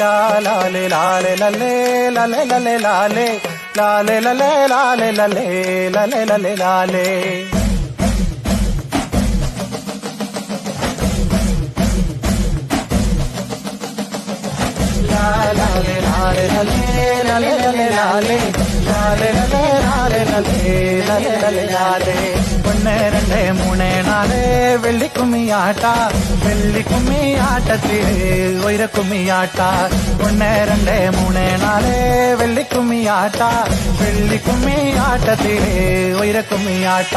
ലാലെ ലാലെ ലല്ലേ Lele Lele ലാലെ ലാലെ Lele ലാലെ ലല്ലേ Lele Lele ലാലേ ലാലെ ലാലെ ലല്ലേ Lele Lele ലാലെ ലാലെ Lele ലാലെ ലല്ലേ Lele Lele ലാലേ 1 2 3 4 വെള്ളിക്കുമ്മിയാട്ട വെള്ളിക്കുമ്മിയാട്ടത്തില് ഉയരക്കുമ്മിയാട്ട 1 2 3 4 വെള്ളിക്കുമ്മിയാട്ട വെള്ളിക്കുമ്മിയാട്ടത്തില് ഉയരക്കുമ്മിയാട്ട